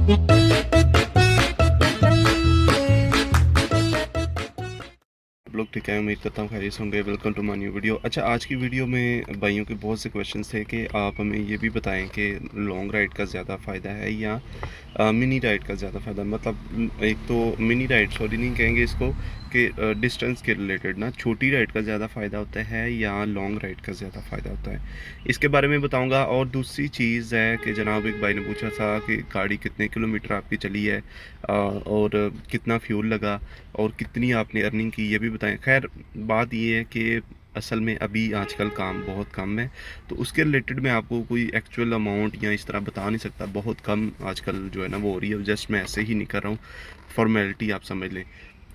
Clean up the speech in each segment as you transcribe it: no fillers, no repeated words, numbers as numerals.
लोग ठीक है, उम्मीद करता हूँ खैरियत से होंगे। Welcome to my new video. अच्छा, आज की वीडियो में भाइयों के बहुत से क्वेश्चंस थे कि आप हमें ये भी बताएं कि लॉन्ग राइड का ज़्यादा फ़ायदा है या मिनी राइड का ज़्यादा फ़ायदा। मतलब एक तो मिनी राइड सॉरी नहीं कहेंगे इसको, कि डिस्टेंस के रिलेटेड ना छोटी राइड का ज़्यादा फ़ायदा होता है या लॉन्ग राइड का ज़्यादा फ़ायदा होता है, इसके बारे में बताऊँगा। और दूसरी चीज़ है कि जनाब एक भाई ने पूछा था कि गाड़ी कितने किलोमीटर आपकी चली है और कितना फ्यूल लगा और कितनी आपने अर्निंग की, ये भी बताएं। खैर बात ये है कि असल में अभी आजकल काम बहुत कम है, तो उसके रिलेटेड मैं आपको कोई एक्चुअल अमाउंट या इस तरह बता नहीं सकता। बहुत कम आजकल जो है ना वो हो रही है, जस्ट मैं ऐसे ही नहीं कर रहा हूँ, फॉर्मेलिटी आप समझ लें।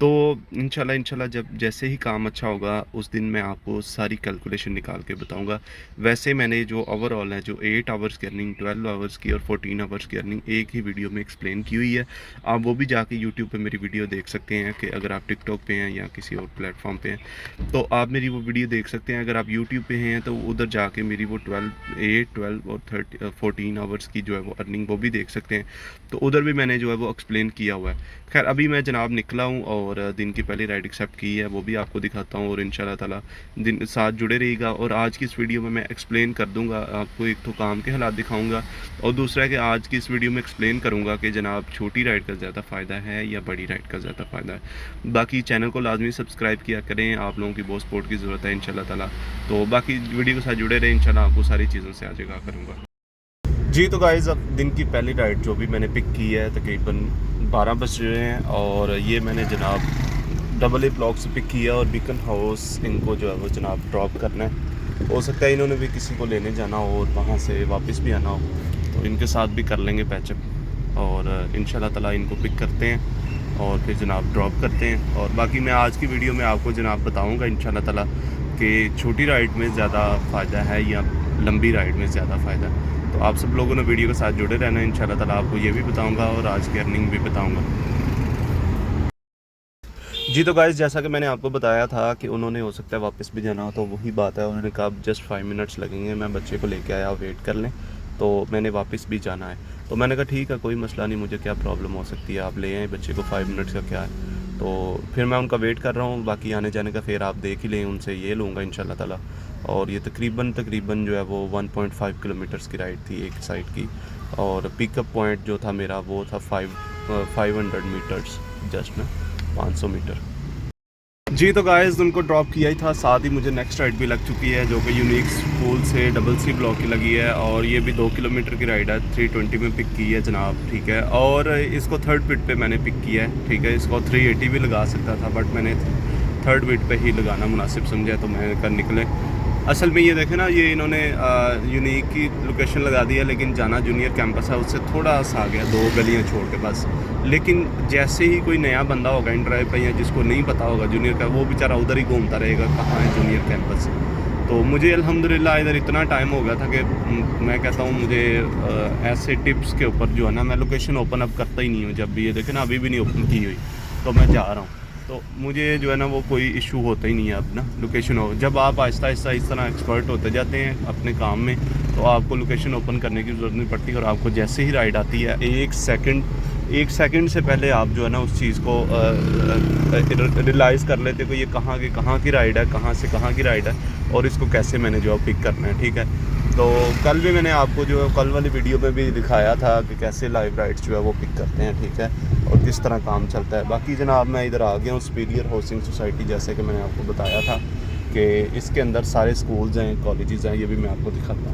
तो इंशाल्लाह जब जैसे ही काम अच्छा होगा उस दिन मैं आपको सारी कैलकुलेशन निकाल के बताऊंगा। वैसे मैंने जो ओवरऑल है, जो 8 आवर्स की अर्निंग, 12 आवर्स की और 14 आवर्स की अर्निंग एक ही वीडियो में एक्सप्लेन की हुई है। आप वो भी जाके यूट्यूब पे मेरी वीडियो देख सकते हैं कि अगर आप टिकटॉक पे हैं या किसी और प्लेटफॉर्म पे हैं तो आप मेरी वो वीडियो देख सकते हैं। अगर आप यूट्यूब पे हैं तो उधर जाके मेरी वो 12 और 14 आवर्स की जो है वो अर्निंग वो भी देख सकते हैं। तो उधर भी मैंने जो है वो एक्सप्लेन किया हुआ है। खैर अभी मैं जनाब निकला हूँ और दिन की पहली राइड एक्सेप्ट की है, वो भी आपको दिखाता हूँ और इंशाल्लाह ताला दिन साथ जुड़े रहिएगा। और आज की इस वीडियो में मैं एक्सप्लेन कर दूंगा आपको, एक तो काम के हालात दिखाऊंगा और दूसरा है कि आज की इस वीडियो में एक्सप्लेन करूंगा कि जनाब छोटी राइड का ज़्यादा फ़ायदा है या बड़ी राइड का ज़्यादा फ़ायदा है। बाकी चैनल को लाजमी सब्सक्राइब किया करें, आप लोगों की बहुत सपोर्ट की ज़रूरत है इंशाल्लाह ताला। तो बाकी वीडियो के साथ जुड़े रहें, इंशाल्लाह आपको सारी चीज़ों से आगाह करूँगा। जी तो गाइज़, अब दिन की पहली राइड जो भी मैंने पिक की है तकरीबन 12 बज रहे हैं और ये मैंने जनाब डबल ए ब्लॉक से पिक किया और बीकन हाउस इनको जो है वो जनाब ड्रॉप करना है। हो सकता है इन्होंने भी किसी को लेने जाना हो और वहाँ से वापस भी आना हो, तो इनके साथ भी कर लेंगे पैचअप और इंशाल्लाह ताला इनको पिक करते हैं और फिर जनाब ड्रॉप करते हैं। और बाकी मैं आज की वीडियो में आपको जनाब बताऊँगा इंशाल्लाह ताला कि छोटी राइड में ज़्यादा फ़ायदा है या लंबी राइड में ज़्यादा फ़ायदा। तो आप सब लोगों ने वीडियो के साथ जुड़े रहना है, इंशाल्लाह ताला आपको ये भी बताऊंगा और आज की अर्निंग भी बताऊंगा। जी तो गाइस, जैसा कि मैंने आपको बताया था कि उन्होंने हो सकता है वापस भी जाना हो, तो वही बात है, उन्होंने कहा जस्ट 5 मिनट्स लगेंगे, मैं बच्चे को लेके आया, वेट कर लें, तो मैंने वापस भी जाना है। तो मैंने कहा ठीक है कोई मसला नहीं, मुझे क्या प्रॉब्लम हो सकती है, आप ले आए बच्चे को, 5 मिनट्स का क्या है। तो फिर मैं उनका वेट कर रहा हूँ, बाकी आने जाने का फिर आप देख ही लें, उनसे ये लूँगा इंशाल्लाह ताला। और ये तकरीबन जो है वो 1.5 किलोमीटर्स की राइड थी एक साइड की, और पिकअप पॉइंट जो था मेरा वो था 500 मीटर्स, जस्ट ना 500 मीटर। जी तो गाइस, उनको ड्रॉप किया ही था, साथ ही मुझे नेक्स्ट राइड भी लग चुकी है जो कि यूनिक स्कूल से डबल सी ब्लॉक की लगी है और ये भी 2 किलोमीटर की राइड है। 320 में पिक की है जनाब, ठीक है। और इसको थर्ड पिट पे मैंने पिक किया है, ठीक है। इसको 380 भी लगा सकता था बट मैंने थर्ड पिट पे ही लगाना मुनासिब समझा, तो मैं कर निकले। असल में ये देखें ना, ये इन्होंने यूनिक की लोकेशन लगा दी है लेकिन जाना जूनियर कैंपस है, उससे थोड़ा सा आ गया 2 गलियां छोड़ के बस। लेकिन जैसे ही कोई नया बंदा होगा इन ड्राइव पे या जिसको नहीं पता होगा जूनियर का, वो बेचारा उधर ही घूमता रहेगा कहाँ है जूनियर कैंपस। तो मुझे अल्हम्दुलिल्लाह इधर इतना टाइम हो गया था कि मैं कहता हूँ मुझे ऐसे टिप्स के ऊपर जो है ना, मैं लोकेशन ओपन अप करता ही नहीं हूँ। जब भी ये देखें ना, अभी भी नहीं ओपन की हुई, तो मैं जा रहा हूँ, तो मुझे जो है ना वो कोई इशू होता ही नहीं है अब ना लोकेशन हो। जब आप आहिस्ता आहिस्ता इस तरह एक्सपर्ट होते जाते हैं अपने काम में, तो आपको लोकेशन ओपन करने की ज़रूरत नहीं पड़ती और आपको जैसे ही राइड आती है एक सेकंड से पहले आप जो है ना उस चीज़ को रियलाइज़ कर लेते हो कि ये कहाँ की राइड है, कहाँ से कहाँ की राइड है और इसको कैसे मैंने जो है पिक करना है, ठीक है। तो कल भी मैंने आपको जो है कल वाली वीडियो में भी दिखाया था कि कैसे लाइव राइड्स जो है वो पिक करते हैं, ठीक है, और किस तरह काम चलता है। बाकी जनाब मैं इधर आ गया हूँ सुपीरियर हाउसिंग सोसाइटी, जैसे कि मैंने आपको बताया था कि इसके अंदर सारे स्कूल्स हैं, कॉलेजेस हैं, ये भी मैं आपको दिखाता हूँ।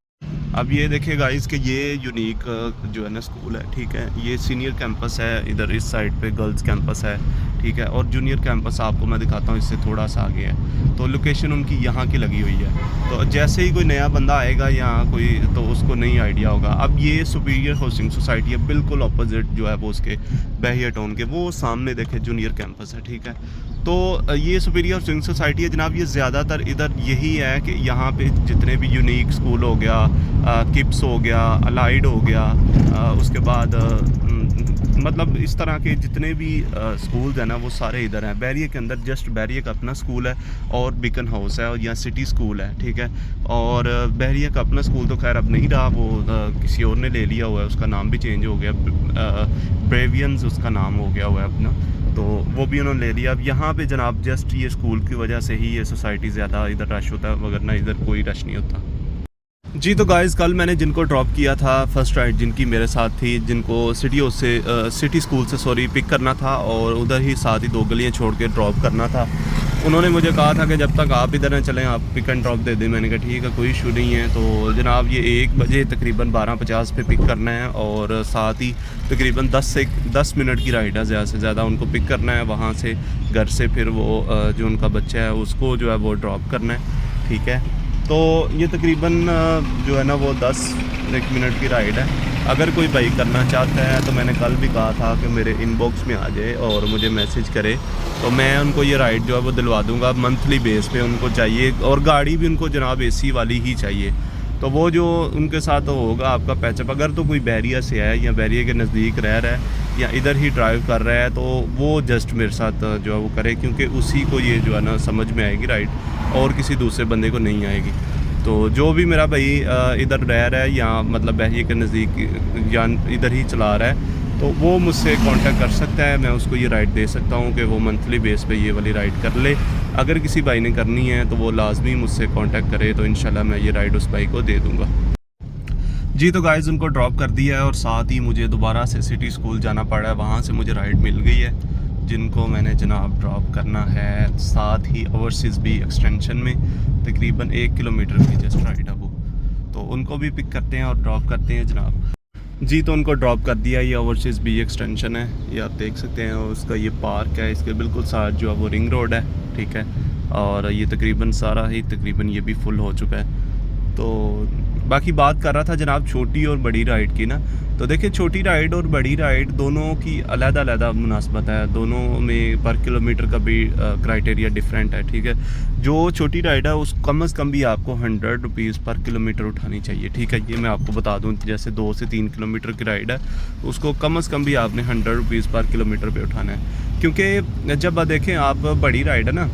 अब ये देखिए गाइस कि ये यूनिक जो है ना स्कूल है, ठीक है, ये सीनियर कैंपस है, इधर इस साइड पे गर्ल्स कैंपस है, ठीक है, और जूनियर कैंपस आपको मैं दिखाता हूँ, इससे थोड़ा सा आगे है। तो लोकेशन उनकी यहाँ की लगी हुई है, तो जैसे ही कोई नया बंदा आएगा यहाँ कोई, तो उसको नहीं आइडिया होगा। अब ये सुपीरियर हाउसिंग सोसाइटी है, बिल्कुल अपोजिट जो है वो उसके बहिया टाउन के, वो सामने देखे जूनियर कैंपस है, ठीक है। तो ये सुपीरियर हाउसिंग सोसाइटी है जनाब, ये ज़्यादातर इधर यही है कि यहाँ पे जितने भी यूनिक स्कूल हो गया, किप्स हो गया, अलाइड हो गया, उसके बाद मतलब इस तरह के जितने भी स्कूल्स हैं ना वो सारे इधर हैं। बैरिया के अंदर जस्ट बैरिया का अपना स्कूल है और बीकन हाउस है और यहाँ सिटी स्कूल है, ठीक है। और बैरिया का अपना स्कूल तो खैर अब नहीं रहा, वो किसी और ने ले लिया हुआ है, उसका नाम भी चेंज हो गया, ब्रेवियंस उसका नाम हो गया हुआ है अपना, तो वो भी उन्होंने ले लिया। अब यहाँ पे जनाब जस्ट ये स्कूल की वजह से ही ये सोसाइटी ज़्यादा इधर रश होता है, वगरना इधर कोई रश नहीं होता। जी तो गाइज़ कल मैंने जिनको ड्रॉप किया था फर्स्ट राइड जिनकी मेरे साथ थी, जिनको सिटी स्कूल से पिक करना था और उधर ही साथ ही 2 गलियाँ छोड़ के ड्रॉप करना था, उन्होंने मुझे कहा था कि जब तक आप इधर न चलें आप पिक एंड ड्रॉप दे दें। मैंने कहा ठीक है कोई इशू नहीं है। तो जनाब ये 1 बजे तकरीबन 12:50 पे पिक करना है और साथ ही तकरीबन 10 मिनट की राइड है, ज़्यादा से ज़्यादा उनको पिक करना है वहाँ से घर से, फिर वो जो उनका बच्चा है उसको जो है वो ड्रॉप करना है, ठीक है। तो ये तकरीबन जो है ना वो 10-1 मिनट की राइड है। अगर कोई भाई करना चाहता है तो मैंने कल भी कहा था कि मेरे इनबॉक्स में आ जाए और मुझे मैसेज करे, तो मैं उनको ये राइड जो है वो दिलवा दूंगा मंथली बेस पे उनको चाहिए, और गाड़ी भी उनको जनाब एसी वाली ही चाहिए। तो वो जो उनके साथ होगा आपका पैचअप, अगर तो कोई बैरिया से है या बैरिया के नज़दीक रह रहा है या इधर ही ड्राइव कर रहा है तो वो जस्ट मेरे साथ जो है वो करे, क्योंकि उसी को ये जो है ना समझ में आएगी राइड और किसी दूसरे बंदे को नहीं आएगी। तो जो भी मेरा भाई इधर रह रहा है या मतलब बैरिया के नज़दीक या इधर ही चला रहा है तो वो मुझसे कांटेक्ट कर सकता है, मैं उसको ये राइड दे सकता हूँ कि वो मंथली बेस पे ये वाली राइड कर ले। अगर किसी भाई ने करनी है तो वो लाजमी मुझसे कांटेक्ट करे, तो इंशाल्लाह मैं ये राइड उस भाई को दे दूँगा। जी तो गाइज़ उनको ड्रॉप कर दिया है और साथ ही मुझे दोबारा से सिटी स्कूल जाना पड़ा है, वहाँ से मुझे राइड मिल गई है जिनको मैंने जनाब ड्रॉप करना है साथ ही ओवरसीज़ बी एक्सटेंशन में, तकरीबन 1 किलोमीटर की जस्ट राइड है वो, तो उनको भी पिक करते हैं और ड्रॉप करते हैं जनाब। जी तो उनको ड्रॉप कर दिया, ये ओवरसीज़ बी एक्सटेंशन है, ये आप देख सकते हैं, उसका ये पार्क है, इसके बिल्कुल साथ जो है वो रिंग रोड है, ठीक है। और ये तकरीबन सारा ही तकरीबन ये भी फुल हो चुका है। तो बाकी बात कर रहा था जनाब छोटी और बड़ी राइड की ना, तो देखिए छोटी राइड और बड़ी राइड दोनों की अलग-अलग मुनासबत है, दोनों में पर किलोमीटर का भी क्राइटेरिया डिफरेंट है, ठीक है। जो छोटी राइड है उस कम से कम भी आपको 100 रुपीज़ पर किलोमीटर उठानी चाहिए, ठीक है। ये मैं आपको बता दूं, जैसे 2 से 3 किलोमीटर की राइड है उसको कम से कम भी आपने 100 रुपीज़ पर किलोमीटर पे उठाना है, क्योंकि जब देखें आप बड़ी राइड है ना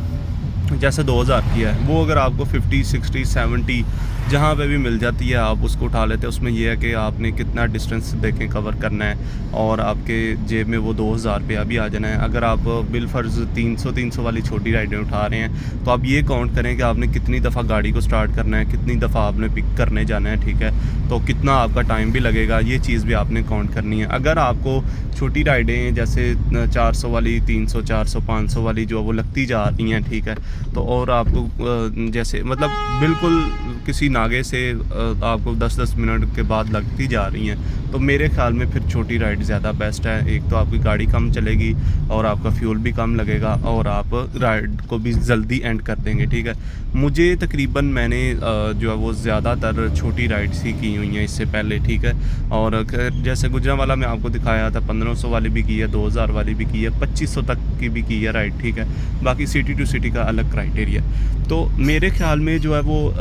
जैसे 2000 की है, वो अगर आपको 50, 60, 70 जहाँ पे भी मिल जाती है आप उसको उठा लेते हैं। उसमें यह है कि आपने कितना डिस्टेंस देखें कवर करना है और आपके जेब में वो 2000 रुपया भी आ जाना है। अगर आप बिलफर्ज 300 वाली छोटी राइडें उठा रहे हैं तो आप ये काउंट करें कि आपने कितनी दफ़ा गाड़ी को स्टार्ट करना है, कितनी दफ़ा आपने पिक करने जाना है, ठीक है। तो कितना आपका टाइम भी लगेगा, ये चीज़ भी आपने काउंट करनी है। अगर आपको छोटी राइडें जैसे 400 वाली, 300, 400, 500 वाली जो वो लगती जा रही हैं, ठीक है, तो और आपको जैसे मतलब बिल्कुल किसी नागे से आपको 10-10 मिनट के बाद लगती जा रही हैं, तो मेरे ख्याल में फिर छोटी राइड ज़्यादा बेस्ट है। एक तो आपकी गाड़ी कम चलेगी और आपका फ्यूल भी कम लगेगा और आप राइड को भी जल्दी एंड कर देंगे, ठीक है। मुझे तकरीबन मैंने जो है वो ज़्यादातर छोटी राइड्स ही की हुई हैं इससे पहले, ठीक है। और जैसे गुजरांवाला में आपको दिखाया था 1500 वाली भी की है, 2000 वाली भी की है, 2500 तक की भी की है राइड, ठीक है। बाकी सिटी टू सिटी का अलग क्राइटेरिया। तो मेरे ख्याल में जो है वो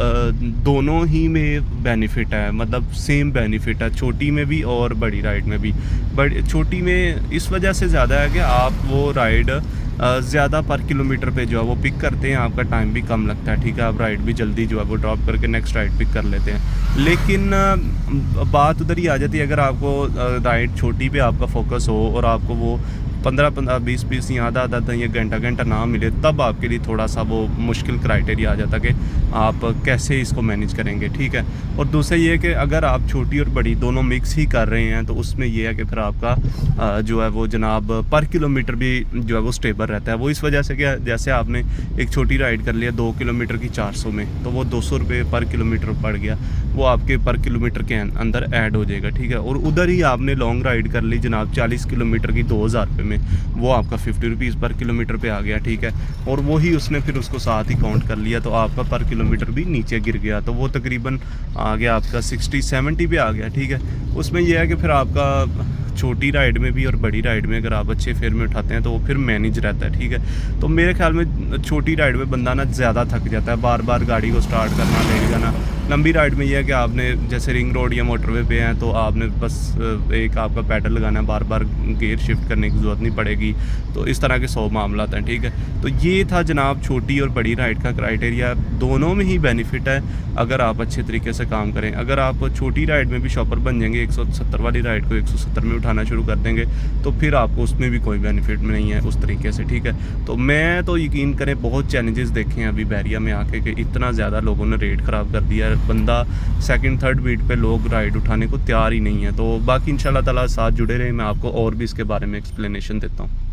दोनों ही में बेनिफिट है, मतलब सेम बेनिफिट है, छोटी में भी और बड़ी राइड में भी। बड़ी छोटी में इस वजह से ज़्यादा है कि आप वो राइड ज़्यादा पर किलोमीटर पे जो है वो पिक करते हैं, आपका टाइम भी कम लगता है, ठीक है। आप राइड भी जल्दी जो है वो ड्रॉप करके नेक्स्ट राइड पिक कर लेते हैं। लेकिन बात उधर ही आ जाती है, अगर आपको राइड छोटी पे आपका फोकस हो और आपको वो 15-15, 20-20 या आधा या घंटा ना मिले, तब आपके लिए थोड़ा सा वो मुश्किल क्राइटेरिया आ जाता कि आप कैसे इसको मैनेज करेंगे, ठीक है। और दूसरा ये है कि अगर आप छोटी और बड़ी दोनों मिक्स ही कर रहे हैं तो उसमें ये है कि फिर आपका जो है वो जनाब पर किलोमीटर भी जो है वो स्टेबल रहता है। वो इस वजह से कि जैसे आपने एक छोटी राइड कर लिया 2 किलोमीटर की 400 में, तो वो 200 रुपये पर किलोमीटर पड़ गया, वो आपके पर किलोमीटर के अंदर ऐड हो जाएगा, ठीक है। और उधर ही आपने लॉन्ग राइड कर ली जनाब 40 किलोमीटर की 2000 रुपये में, वो आपका 50 रुपीज़ पर किलोमीटर पे आ गया, ठीक है। और वो ही उसने फिर उसको साथ ही काउंट कर लिया, तो आपका पर किलोमीटर भी नीचे गिर गया, तो वो तकरीबन आ गया आपका 60-70 पे आ गया, ठीक है। उसमें यह है कि फिर आपका छोटी राइड में भी और बड़ी राइड में अगर आप अच्छे फेयर में उठाते हैं तो वो फिर मैनेज रहता है, ठीक है। तो मेरे ख्याल में छोटी राइड में बंदा ना ज़्यादा थक जाता है, बार बार गाड़ी को स्टार्ट करना, ले जाना, लंबी राइड में ये है कि आपने जैसे रिंग रोड या मोटरवे पे हैं तो आपने बस एक आपका पैडल लगाना है, बार बार गियर शिफ्ट करने की ज़रूरत नहीं पड़ेगी। तो इस तरह के 100 मामला हैं, ठीक है। तो ये था जनाब छोटी और बड़ी राइड का क्राइटेरिया, दोनों में ही बेनिफिट है अगर आप अच्छे तरीके से काम करें। अगर आप छोटी राइड में भी शॉपर बन जाएंगे, 170 वाली राइड को 170 में उठाना शुरू कर देंगे, तो फिर आपको उसमें भी कोई बेनिफिट नहीं है उस तरीके से, ठीक है। तो मैं तो यकीन करें बहुत चैलेंजेस देखे हैं अभी बैरिया में आके कि इतना ज़्यादा लोगों ने रेट ख़राब कर दिया है, बंदा सेकंड थर्ड बीट पे लोग राइड उठाने को तैयार ही नहीं है। तो बाकी इंशाल्लाह ताला साथ जुड़े रहे, मैं आपको और भी इसके बारे में एक्सप्लेनेशन देता हूँ।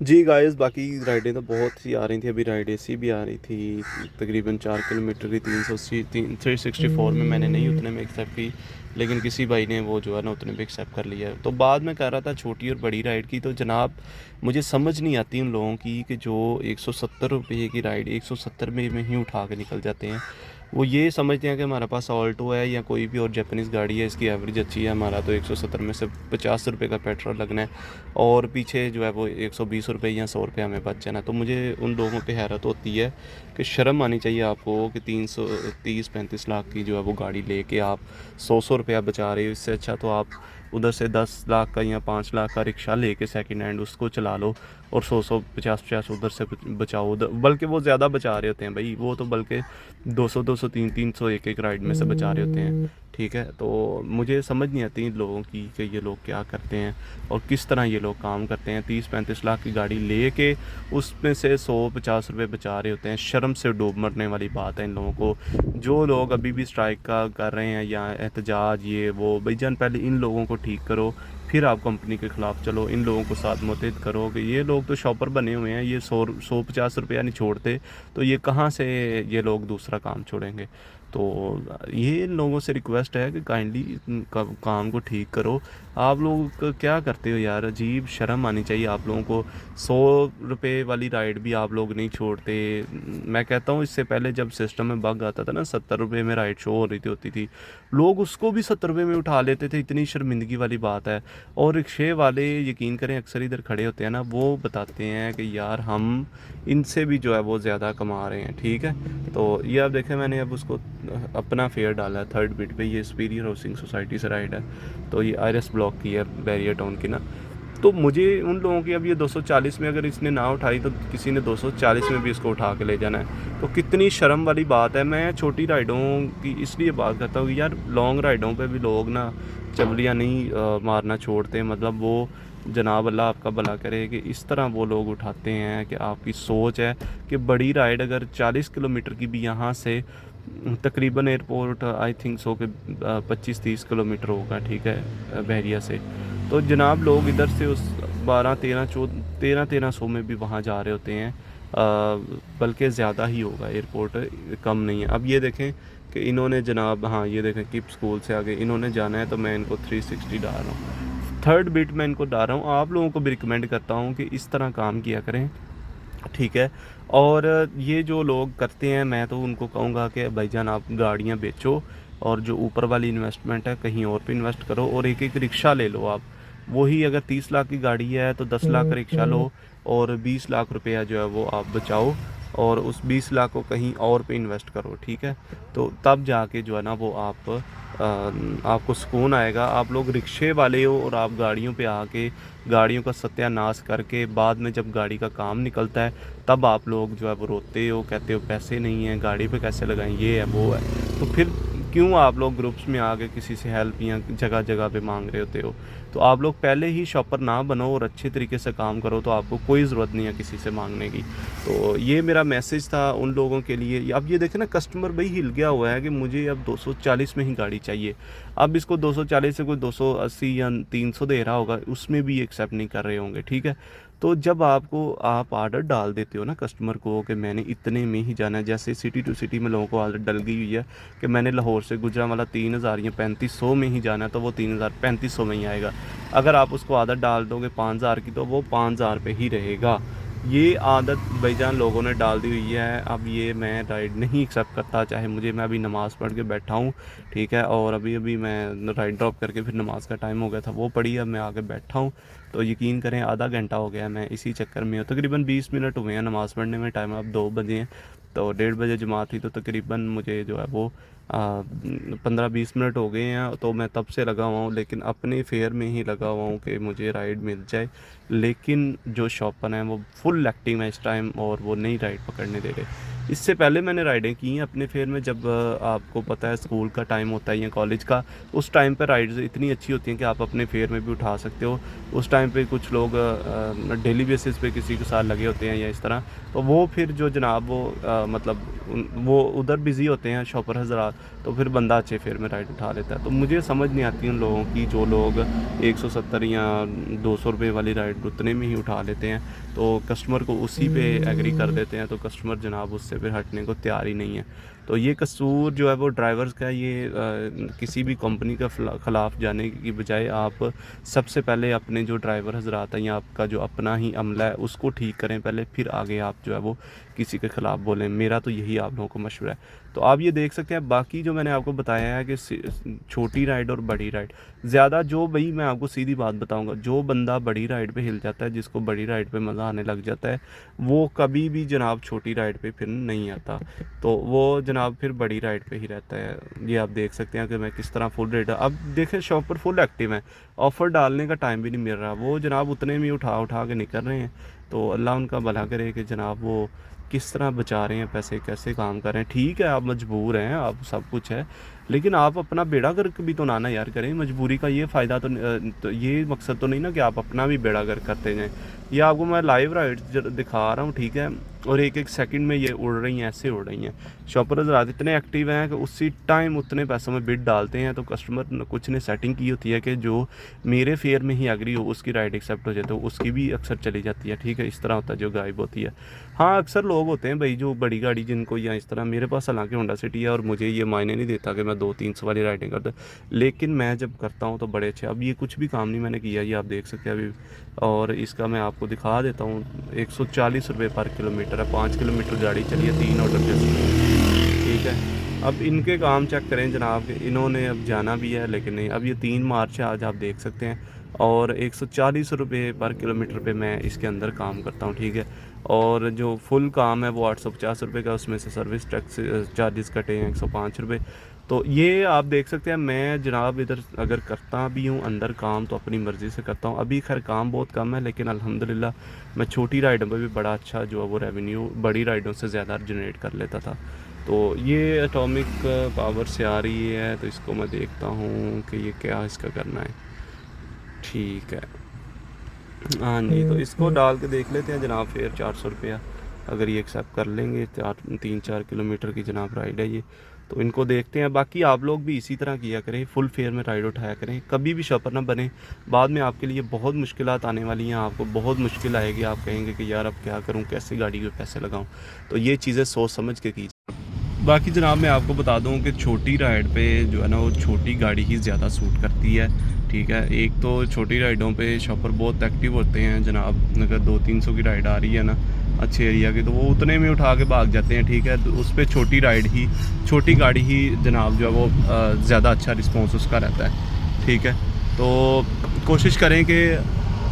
जी गाइस, बाकी राइडें तो बहुत सी आ रही थी, अभी राइड एसी भी आ रही थी तकरीबन 4 किलोमीटर की 364 में मैंने नहीं उतने में एक्सेप्ट की, लेकिन किसी भाई ने वो जो है ना उतने में एक्सेप्ट कर लिया है। तो बाद में कह रहा था छोटी और बड़ी राइड की, तो जनाब मुझे समझ नहीं आती उन लोगों की कि जो 170 रुपये की राइड 170 में ही उठा के निकल जाते हैं। वो ये समझते हैं कि हमारे पास ऑल्टो है या कोई भी और जापानीज़ गाड़ी है, इसकी एवरेज अच्छी है, हमारा तो 170 में से 50 रुपये का पेट्रोल लगना है और पीछे जो है वो 120 रुपये या 100 रुपये हमें बच जाना। तो मुझे उन लोगों पे हैरत होती है कि शर्म आनी चाहिए आपको कि 330-35 लाख की जो है वो गाड़ी लेके आप 100 रुपया बचा रहे हो। इससे अच्छा तो आप उधर से 10 लाख का या 5 लाख का रिक्शा लेके सेकंड हैंड उसको चला लो और 100 50 उधर से बचाओ। बल्कि वो ज़्यादा बचा रहे होते हैं भाई, वो तो बल्कि 200 300 एक राइड में से बचा रहे होते हैं, ठीक है। तो मुझे समझ नहीं आती इन लोगों की कि ये लोग क्या करते हैं और किस तरह ये लोग काम करते हैं। 30-35 लाख की गाड़ी लेके उसमें से 100-50 रुपये बचा रहे होते हैं। शर्म से डूब मरने वाली बात है इन लोगों को। जो लोग अभी भी स्ट्राइक का कर रहे हैं या एहतजाज ये वो, भाईजान पहले इन लोगों को ठीक करो, फिर आप कंपनी के ख़िलाफ़ चलो, इन लोगों को साथ मुतहद करो कि ये लोग तो शॉपर बने हुए हैं, ये 100-50 रुपया नहीं छोड़ते, तो ये कहाँ से ये लोग दूसरा काम छोड़ेंगे। तो ये इन लोगों से रिक्वेस्ट है कि काइंडली काम को ठीक करो। आप लोग क्या करते हो यार, अजीब शर्म आनी चाहिए आप लोगों को। 100 रुपये वाली राइड भी आप लोग नहीं छोड़ते। मैं कहता हूँ इससे पहले जब सिस्टम में बग आता था ना, 70 रुपये में राइड शो हो रही होती थी, लोग उसको भी 70 रुपये में उठा लेते थे। इतनी शर्मिंदगी वाली बात है। और रिक्शे वाले यकीन करें अक्सर इधर खड़े होते हैं ना, वो बताते हैं कि यार हम इनसे भी जो है वो ज़्यादा कमा रहे हैं, ठीक है। तो ये आप देखें, मैंने अब उसको अपना फेयर डाला है थर्ड बीट पे, ये सुपीरियर हाउसिंग सोसाइटी से राइड है, तो ये आईरस ब्लॉक की है बैरियर टाउन की ना। तो मुझे उन लोगों की अब ये 240 में अगर इसने ना उठाई तो किसी ने 240 में भी इसको उठा के ले जाना है, तो कितनी शर्म वाली बात है। मैं छोटी राइडों की इसलिए बात करता हूँ कि यार लॉन्ग राइडों पे भी लोग ना चवलियाँ नहीं मारना छोड़ते। मतलब वो जनाब अल्लाह आपका भला करे कि इस तरह वो लोग उठाते हैं कि आपकी सोच है कि बड़ी राइड अगर 40 किलोमीटर की भी यहाँ से तकरीबन एयरपोर्ट आई थिंक सो कि 25-30 किलोमीटर होगा, ठीक है, बहरिया से। तो जनाब लोग इधर से उस 1300 में भी वहाँ जा रहे होते हैं, बल्कि ज़्यादा ही होगा, एयरपोर्ट कम नहीं है। अब ये देखें कि इन्होंने जनाब, हाँ ये देखें किप स्कूल से आगे इन्होंने जाना है, तो मैं इनको 360 डाल रहा हूँ, थर्ड बीट में इनको डाल रहा हूँ। आप लोगों को भी रिकमेंड करता हूँ कि इस तरह काम किया करें, ठीक है। और ये जो लोग करते हैं, मैं तो उनको कहूँगा कि भाईजान आप गाड़ियाँ बेचो और जो ऊपर वाली इन्वेस्टमेंट है कहीं और पे इन्वेस्ट करो, और एक एक रिक्शा ले लो आप। वही अगर 30 लाख की गाड़ी है तो 10 लाख का रिक्शा लो और 20 लाख रुपया जो है वो आप बचाओ और उस 20 लाख को कहीं और पे इन्वेस्ट करो, ठीक है। तो तब जाके जो है ना वो आपको सुकून आएगा। आप लोग रिक्शे वाले हो और आप गाड़ियों पे आके गाड़ियों का सत्यानाश करके बाद में जब गाड़ी का काम निकलता है तब आप लोग जो है वो रोते हो, कहते हो पैसे नहीं हैं, गाड़ी पे कैसे लगाएं, ये है वो है। तो फिर क्यों आप लोग ग्रुप्स में आके किसी से हेल्प या जगह जगह पे मांग रहे होते हो। तो आप लोग पहले ही शॉपर ना बनो और अच्छे तरीके से काम करो, तो आपको कोई ज़रूरत नहीं है किसी से मांगने की। तो ये मेरा मैसेज था उन लोगों के लिए। अब ये देखें ना, कस्टमर भाई हिल गया हुआ है कि मुझे अब 240 में ही गाड़ी चाहिए। अब इसको 240 से कोई 280 या 300 दे रहा होगा, उसमें भी एक्सेप्ट नहीं कर रहे होंगे, ठीक है। तो जब आप आर्डर डाल देते हो ना कस्टमर को कि मैंने इतने में ही जाना है, जैसे सिटी टू सिटी में लोगों को आदत डल गई हुई है कि मैंने लाहौर से गुजरांवाला 3000 या 3500 में ही जाना है, तो वो 3000 3500 में ही आएगा। अगर आप उसको आदत डाल दोगे 5000 की, तो वो 5000 पे ही रहेगा। ये आदत भाईजान लोगों ने डाल दी हुई है। अब ये मैं राइड नहीं एक्सेप्ट करता, चाहे मैं अभी नमाज़ पढ़ के बैठा हूँ, ठीक है, और अभी मैं राइड ड्रॉप करके फिर नमाज़ का टाइम हो गया था, वो पढ़ी, अब मैं आके बैठा हूँ। तो यकीन करें आधा घंटा हो गया मैं इसी चक्कर में हूँ, तकरीबन 20 मिनट हुए हैं नमाज़ पढ़ने में, टाइम अब 2 बजे हैं। तो 1:30 बजे जमात थी, तो तकरीबन मुझे जो है वो 15-20 मिनट हो गए हैं, तो मैं तब से लगा हुआ हूँ, लेकिन अपने फेयर में ही लगा हुआ हूँ कि मुझे राइड मिल जाए। लेकिन जो शॉपर हैं वो फुल एक्टिव है इस टाइम, और वो नई राइड पकड़ने दे रहे। इससे पहले मैंने राइडें की हैं अपने फेयर में, जब आपको पता है स्कूल का टाइम होता है या कॉलेज का, उस टाइम पर राइड्स इतनी अच्छी होती हैं कि आप अपने फेयर में भी उठा सकते हो। उस टाइम पे कुछ लोग डेली बेसिस पे किसी के साथ लगे होते हैं या इस तरह, तो वो फिर जो जनाब वो मतलब वो उधर बिज़ी होते हैं शॉपर हज़रात, तो फिर बंदा अच्छे फेयर में राइड उठा लेता है। तो मुझे समझ नहीं आती उन लोगों की जो लोग 170 या 200 रुपये वाली राइड उतने में ही उठा लेते हैं, तो कस्टमर को उसी पे एग्री कर देते हैं, तो कस्टमर जनाब उससे फिर हटने को तैयार ही नहीं है। तो ये कसूर जो है वो ड्राइवर्स का, ये किसी भी कंपनी का ख़िलाफ़ जाने की बजाय आप सबसे पहले अपने जो ड्राइवर हज़रात हैं या आपका जो अपना ही अमला है उसको ठीक करें पहले, फिर आगे आप जो है वो किसी के ख़िलाफ़ बोलें। मेरा तो यही आप लोगों को मशवरा है। तो आप ये देख सकते हैं, बाकी जो मैंने आपको बताया है कि छोटी राइड और बड़ी राइड ज़्यादा, जो भाई मैं आपको सीधी बात बताऊंगा, जो बंदा बड़ी राइड पे हिल जाता है, जिसको बड़ी राइड पे मज़ा आने लग जाता है, वो कभी भी जनाब छोटी राइड पे फिर नहीं आता, तो वो जनाब फिर बड़ी राइड पे ही रहता है। ये आप देख सकते हैं कि मैं किस तरह फुल रेट, अब देखें शॉपर फुल एक्टिव है, ऑफ़र डालने का टाइम भी नहीं मिल रहा, वो जनाब उतने में उठा उठा के निकल रहे हैं। तो अल्लाह उनका भला करे कि जनाब वो किस तरह बचा रहे हैं पैसे, कैसे काम कर रहे हैं। ठीक है, आप मजबूर हैं, आप सब कुछ है, लेकिन आप अपना बेड़ा गर्क भी तो ना यार करें। मजबूरी का ये फ़ायदा तो ये मकसद तो नहीं ना कि आप अपना भी बेड़ा गर्क करते जाएँ। ये आपको मैं लाइव राइड दिखा रहा हूँ, ठीक है, और एक एक सेकंड में ये उड़ रही हैं, ऐसे उड़ रही हैं। शॉपर हज़रात इतने एक्टिव हैं कि उसी टाइम उतने पैसों में बिड डालते हैं, तो कस्टमर कुछ ने सेटिंग की होती है कि जो मेरे फेयर में ही एग्री हो उसकी राइड एक्सेप्ट हो जाए, तो उसकी भी अक्सर चली जाती है। ठीक है, इस तरह होता है जो गायब होती है। हाँ, अक्सर लोग होते हैं भाई जो बड़ी गाड़ी जिनको, या इस तरह, मेरे पास हालांकि होंडा सिटी है और मुझे ये मायने नहीं देता कि मैं 200-300 वाली राइडिंग करता, लेकिन मैं जब करता हूँ तो बड़े अच्छे। अब ये कुछ भी काम नहीं मैंने किया, ये आप देख सकते हैं अभी, और इसका मैं आपको दिखा देता हूँ। 140 रुपये पर किलोमीटर है, 5 किलोमीटर गाड़ी चली है, 3 ऑर्डर के। ठीक है, अब इनके काम चेक करें जनाब, इन्होंने अब जाना भी है लेकिन नहीं। अब ये 3 मार्च है आज, आप देख सकते हैं, और 140 रुपये पर किलोमीटर पे मैं इसके अंदर काम करता हूँ। ठीक है, और जो फुल काम है वो 850 रुपये का, उसमें से सर्विस टैक्स चार्जेस कटे हैं 105 रुपये। तो ये आप देख सकते हैं, मैं जनाब इधर अगर करता भी हूँ अंदर काम तो अपनी मर्ज़ी से करता हूँ। अभी खैर काम बहुत कम है, लेकिन अल्हम्दुलिल्लाह मैं छोटी राइडों पर भी बड़ा अच्छा जो है वो रेवेन्यू बड़ी राइडों से ज़्यादा जनरेट कर लेता था। तो ये एटॉमिक पावर से आ रही है, तो इसको मैं देखता हूँ कि ये क्या इसका करना है। ठीक है, हाँ जी, तो इसको डाल के देख लेते हैं जनाब। फेयर 400 रुपया, अगर ये एक्सेप्ट कर लेंगे, 3-4 किलोमीटर की जनाब राइड है ये, तो इनको देखते हैं। बाकी आप लोग भी इसी तरह किया करें, फुल फेयर में राइड उठाया करें, कभी भी शॉपर ना बने। बाद में आपके लिए बहुत मुश्किलात आने वाली हैं, आपको बहुत मुश्किल आएगी, आप कहेंगे कि यार अब क्या करूं, कैसे गाड़ी के पैसे लगाऊं। तो ये चीज़ें सोच समझ के कीजिए। बाकी जनाब मैं आपको बता दूं कि छोटी राइड पे जो है ना, वो छोटी गाड़ी ही ज़्यादा सूट करती है। ठीक है, एक तो छोटी राइडों पे शॉपर बहुत एक्टिव होते हैं जनाब, अगर 200-300 की राइड आ रही है ना अच्छे एरिया की, तो वो उतने में उठा के भाग जाते हैं। ठीक है, तो उस पर छोटी गाड़ी ही जनाब जो है वो ज़्यादा अच्छा रिस्पॉन्स उसका रहता है। ठीक है, तो कोशिश करें कि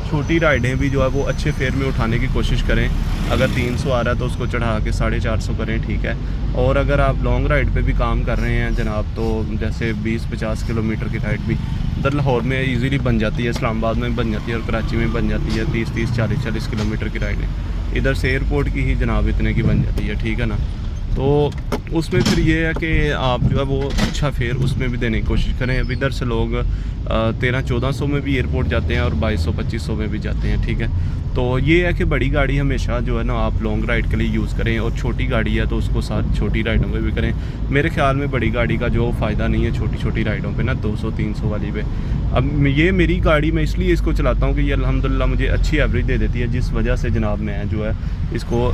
छोटी राइडें भी जो है वो अच्छे फेयर में उठाने की कोशिश करें। अगर 300 आ रहा है तो उसको चढ़ा के 450 करें। ठीक है, और अगर आप लॉन्ग राइड पे भी काम कर रहे हैं जनाब, तो जैसे 20-50 किलोमीटर की राइड भी इधर लाहौर में इजीली बन जाती है, इस्लामाबाद में बन जाती है और कराची में बन जाती है। 30-30, 40-40 किलोमीटर की राइडें इधर से एयरपोर्ट की ही जनाब इतने की बन जाती है। ठीक है ना, तो उसमें फिर ये है कि आप जो है वो अच्छा फेयर उसमें भी देने की कोशिश करें। अब इधर से लोग 1300-1400 में भी एयरपोर्ट जाते हैं और 2200-2500 में भी जाते हैं। ठीक है, तो ये है कि बड़ी गाड़ी हमेशा जो है ना आप लॉन्ग राइड के लिए यूज़ करें, और छोटी गाड़ी है तो उसको साथ छोटी राइडों में भी करें। मेरे ख्याल में बड़ी गाड़ी का जो फ़ायदा नहीं है छोटी छोटी राइडों पे ना, 200-300 वाली पे। अब ये मेरी गाड़ी, मैं इसलिए इसको चलाता हूँ कि ये अल्हम्दुलिल्लाह मुझे अच्छी एवरेज दे देती है, जिस वजह से जनाब मैं जो है इसको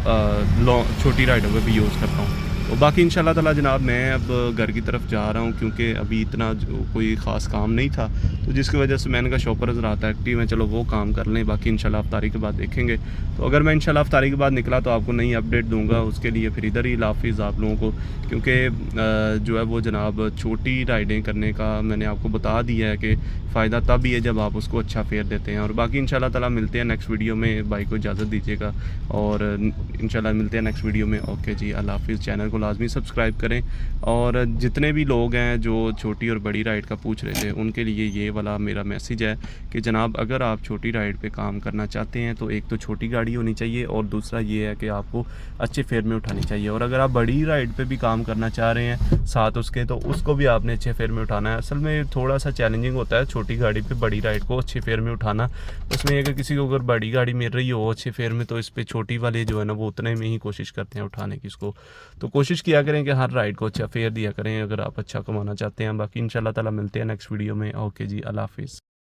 छोटी राइडों पे भी यूज़ करता हूँ। और बाकी इंशाल्लाह ताला जनाब मैं अब घर की तरफ जा रहा हूँ, क्योंकि अभी इतना कोई ख़ास काम नहीं था, तो जिसकी वजह से मैंने कहा शॉपर रहा था एक्टिव है, चलो वो काम कर लें, बाकी इंशाल्लाह अफ्तारी के बाद देखेंगे। तो अगर मैं इंशाल्लाह अफ्तारी के बाद निकला तो आपको नई अपडेट दूंगा, उसके लिए फिर इधर ही हाफिज़ आप लोगों को, क्योंकि जो है वो जनाब छोटी राइडें करने का मैंने आपको बता दिया है कि फ़ायदा तब ही है जब आप उसको अच्छा फेयर देते हैं। और बाकी इंशाल्लाह ताला मिलते हैं नेक्स्ट वीडियो में, भाई को इजाज़त दीजिएगा और इंशाल्लाह मिलते हैं नेक्स्ट वीडियो में। ओके जी, अल्लाह हाफिज़। चैनल को लाजमी सब्सक्राइब करें, और जितने भी लोग हैं जो छोटी और बड़ी राइड का पूछ रहे थे उनके लिए ये वाला मेरा मैसेज है कि जनाब अगर आप छोटी राइड पे काम करना चाहते हैं तो एक तो छोटी गाड़ी होनी चाहिए, और दूसरा ये है कि आपको अच्छे फेयर में उठानी चाहिए। और अगर आप बड़ी राइड पे भी काम करना चाह रहे हैं साथ उसके, तो उसको भी आपने अच्छे फेयर में उठाना है। असल में थोड़ा सा चैलेंजिंग होता है छोटी गाड़ी पे बड़ी राइड को अच्छे फेयर में उठाना। उसमें अगर किसी को अगर बड़ी गाड़ी मिल रही हो अच्छे फेयर में, तो इस पर छोटी वाले जो है ना वो उतने में ही कोशिश करते हैं उठाने की इसको। तो कोशिश किया करें कि हर राइड को अच्छा फेयर दिया करें अगर आप अच्छा कमाना चाहते हैं। बाकी इंशाल्लाह ताला मिलते हैं नेक्स्ट वीडियो में। ओके जी, अल्लाह हाफिज़।